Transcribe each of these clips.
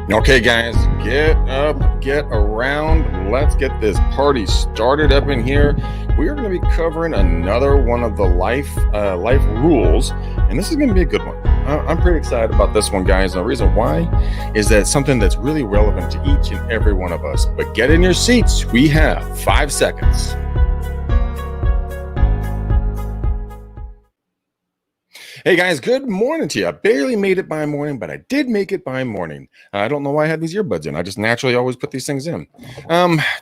Okay, guys, get up, get around. Let's get this party started up in here. We are going to be covering another one of the life rules, and this is going to be a good one. I'm pretty excited about this one, guys. And the reason why is that it's something that's really relevant to each and every one of us. But get in your seats. We have 5 seconds. Hey guys, good morning to you. I barely made it by morning, but I did make it by morning. I don't know why I had these earbuds in. I just naturally always put these things in.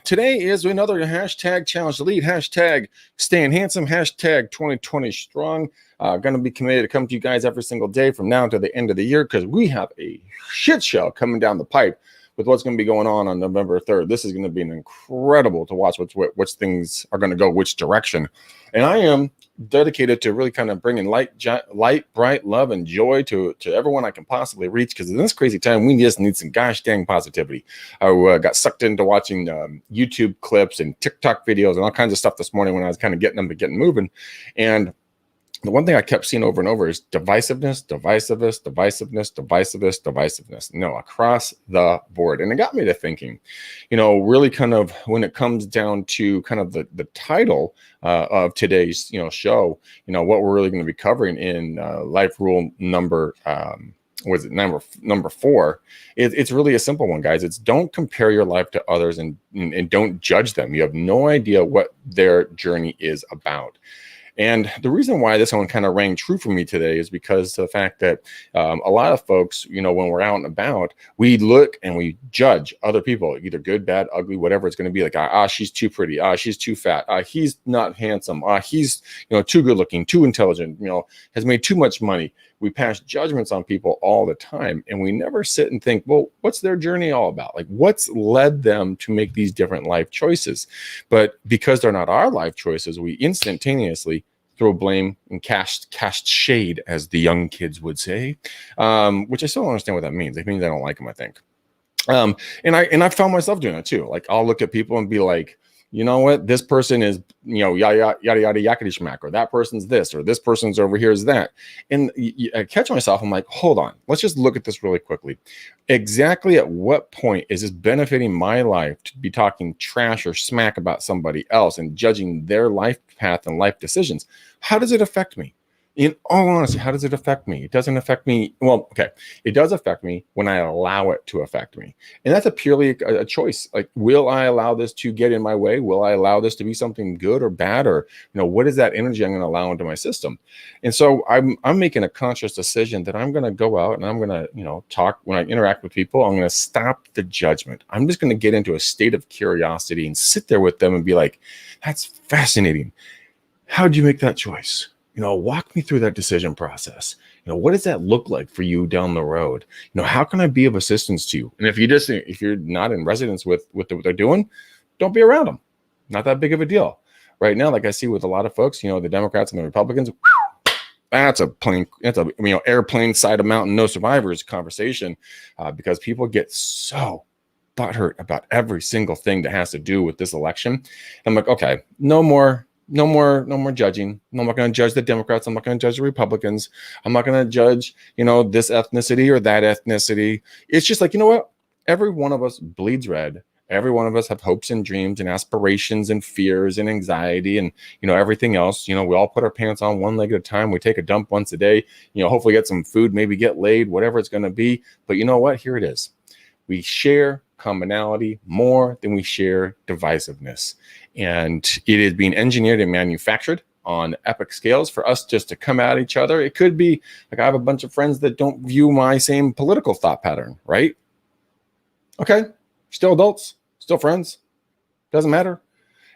Today is another hashtag challenge to lead, hashtag staying handsome, hashtag 2020 strong. Going to be committed to come to you guys every single day from now to the end of the year because we have a shit show coming down the pipe with what's going to be going on November 3rd. This is going to be incredible to watch which things are going to go which direction. And I am dedicated to really kind of bringing light, bright love and joy to everyone I can possibly reach, because in this crazy time, we just need some gosh dang positivity. I got sucked into watching YouTube clips and TikTok videos and all kinds of stuff this morning when I was kind of getting moving. And the one thing I kept seeing over and over is divisiveness. No, across the board. And it got me to thinking, really kind of when it comes down to kind of the title of today's, show, what we're really going to be covering in life rule number, number 4, it's really a simple one, guys. It's don't compare your life to others and don't judge them. You have no idea what their journey is about. And the reason why this one kind of rang true for me today is because of the fact that a lot of folks, when we're out and about, we look and we judge other people, either good, bad, ugly, whatever it's going to be. Like, she's too pretty. She's too fat. He's not handsome. He's, too good looking, too intelligent, has made too much money. We pass judgments on people all the time, and we never sit and think, well, what's their journey all about? Like, what's led them to make these different life choices? But because they're not our life choices, we instantaneously throw blame and cast shade, as the young kids would say, which I still don't understand what that means. It means I don't like them, I think. And I found myself doing it too. Like, I'll look at people and be like, you know what? This person is, yada, yada, yada, yakety schmack, or that person's this, or this person's over here is that. And I catch myself. I'm like, hold on. Let's just look at this really quickly. Exactly at what point is this benefiting my life to be talking trash or smack about somebody else and judging their life path and life decisions? How does it affect me? In all honesty, how does it affect me? It doesn't affect me. Well, okay. It does affect me when I allow it to affect me. And that's purely a choice. Like, will I allow this to get in my way? Will I allow this to be something good or bad? Or, what is that energy I'm going to allow into my system? And so I'm making a conscious decision that I'm going to go out and I'm going to, talk when I interact with people. I'm going to stop the judgment. I'm just going to get into a state of curiosity and sit there with them and be like, that's fascinating. How'd you make that choice? Walk me through that decision process. What does that look like for you down the road? How can I be of assistance to you? And if you're not in resonance with what they're doing, don't be around them. Not that big of a deal. Right now, like I see with a lot of folks, the Democrats and the Republicans, that's a airplane side of mountain, no survivors conversation, because people get so butthurt about every single thing that has to do with this election. I'm like, okay, no more judging. I'm not going to judge the Democrats. I'm not going to judge the Republicans. I'm not going to judge, this ethnicity or that ethnicity. It's just like, what? Every one of us bleeds red. Every one of us have hopes and dreams and aspirations and fears and anxiety and, everything else. We all put our pants on one leg at a time. We take a dump once a day, hopefully get some food, maybe get laid, whatever it's going to be. But you know what? Here it is. We share commonality more than we share divisiveness. And it is being engineered and manufactured on epic scales for us just to come at each other. It could be like, I have a bunch of friends that don't view my same political thought pattern, right? Okay, still adults, still friends, doesn't matter.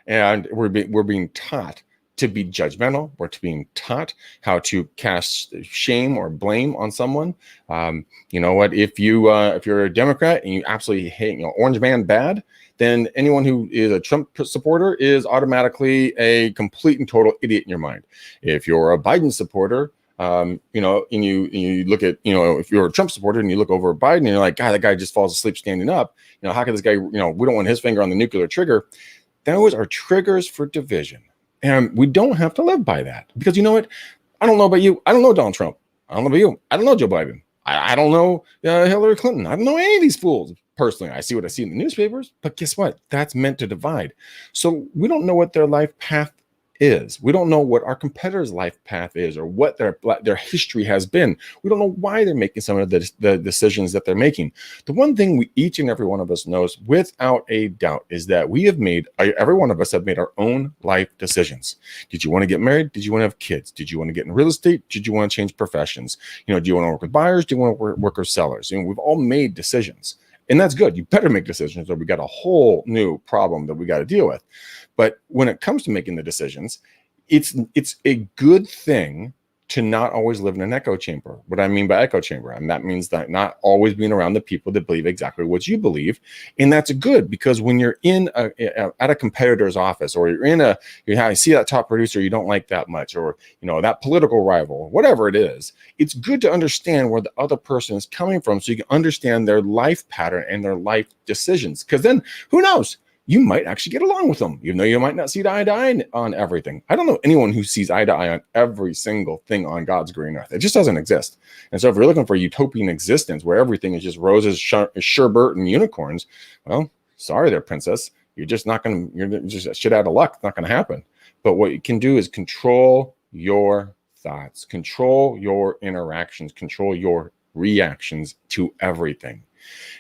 And we're being taught to be judgmental. We're being taught how to cast shame or blame on someone. You know what? If you're a Democrat and you absolutely hate, orange man bad, then anyone who is a Trump supporter is automatically a complete and total idiot in your mind. If you're a Biden supporter, and you look at, if you're a Trump supporter and you look over at Biden and you're like, God, that guy just falls asleep standing up. How can this guy, we don't want his finger on the nuclear trigger. Those are triggers for division. And we don't have to live by that, because you know what? I don't know about you. I don't know Donald Trump. I don't know about you. I don't know Joe Biden. I don't know Hillary Clinton. I don't know any of these fools personally. I see what I see in the newspapers, but guess what? That's meant to divide. So we don't know what their life path is. We don't know what our competitor's life path is or what their history has been. We don't know why they're making some of the decisions that they're making. The one thing each and every one of us knows without a doubt is that every one of us have made our own life decisions. Did you want to get married? Did you want to have kids? Did you want to get in real estate? Did you want to change professions? Do you want to work with buyers? Do you want to work with sellers? We've all made decisions. And that's good. You better make decisions or we got a whole new problem that we got to deal with. But when it comes to making the decisions, it's a good thing to not always live in an echo chamber. What I mean by echo chamber, and that means that not always being around the people that believe exactly what you believe. And that's good because when you're at a competitor's office or you see that top producer you don't like that much, or that political rival, whatever it is, it's good to understand where the other person is coming from so you can understand their life pattern and their life decisions. Because then who knows? You might actually get along with them, even though you might not see eye to eye on everything. I don't know anyone who sees eye to eye on every single thing on God's green earth. It just doesn't exist. And so if you're looking for a utopian existence where everything is just roses, sherbet, and unicorns, well, sorry there, princess. You're just shit out of luck. It's not going to happen. But what you can do is control your thoughts, control your interactions, control your reactions to everything.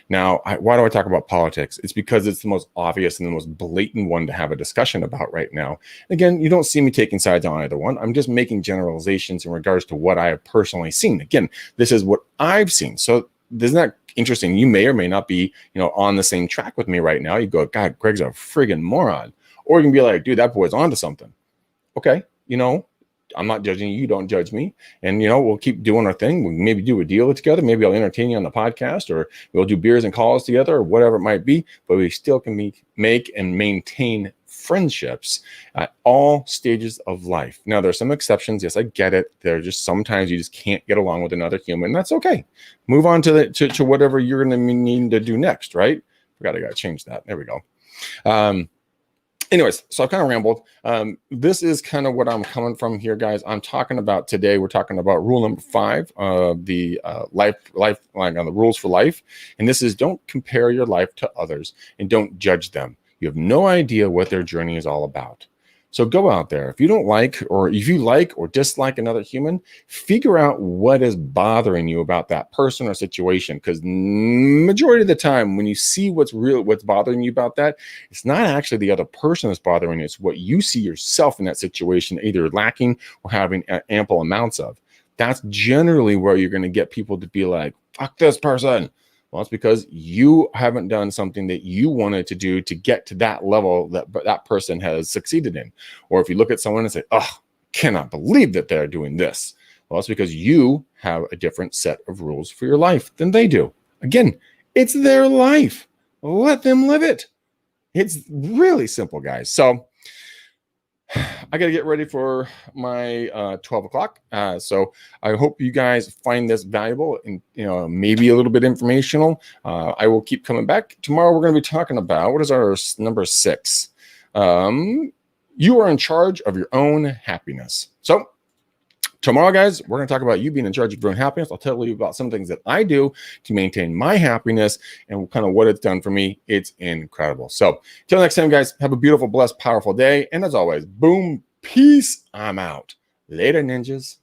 Now, why do I talk about politics? It's because it's the most obvious and the most blatant one to have a discussion about right now. Again, you don't see me taking sides on either one. I'm just making generalizations in regards to what I have personally seen. Again, this is what I've seen. So isn't that interesting? You may or may not be, on the same track with me right now. You go, God, Greg's a friggin' moron. Or you can be like, dude, that boy's onto something. Okay, I'm not judging you. Don't judge me. And, we'll keep doing our thing. We'll maybe do a deal together. Maybe I'll entertain you on the podcast, or we'll do beers and calls together, or whatever it might be. But we still can make and maintain friendships at all stages of life. Now, there are some exceptions. Yes, I get it. There are just sometimes you just can't get along with another human. That's okay. Move on to whatever you're going to need to do next, right? I got to change that. There we go. Anyways, so I've kind of rambled. This is kind of what I'm coming from here, guys. We're talking about rule number 5 of the the rules for life. And this is don't compare your life to others and don't judge them. You have no idea what their journey is all about. So go out there. If you don't like, or if you like or dislike another human, figure out what is bothering you about that person or situation. Because majority of the time, when you see what's bothering you about that, it's not actually the other person that's bothering you. It's what you see yourself in that situation, either lacking or having ample amounts of. That's generally where you're going to get people to be like, fuck this person. Well, it's because you haven't done something that you wanted to do to get to that level that person has succeeded in. Or if you look at someone and say, oh, cannot believe that they're doing this. Well, it's because you have a different set of rules for your life than they do. Again, it's their life. Let them live it. It's really simple, guys. So I got to get ready for my 12 o'clock. So I hope you guys find this valuable and, maybe a little bit informational. I will keep coming back. Tomorrow we're going to be talking about, what is our number 6? You are in charge of your own happiness. So tomorrow, guys, we're going to talk about you being in charge of your own happiness. I'll tell you about some things that I do to maintain my happiness and kind of what it's done for me. It's incredible. So until next time, guys, have a beautiful, blessed, powerful day. And as always, boom, peace. I'm out. Later, ninjas.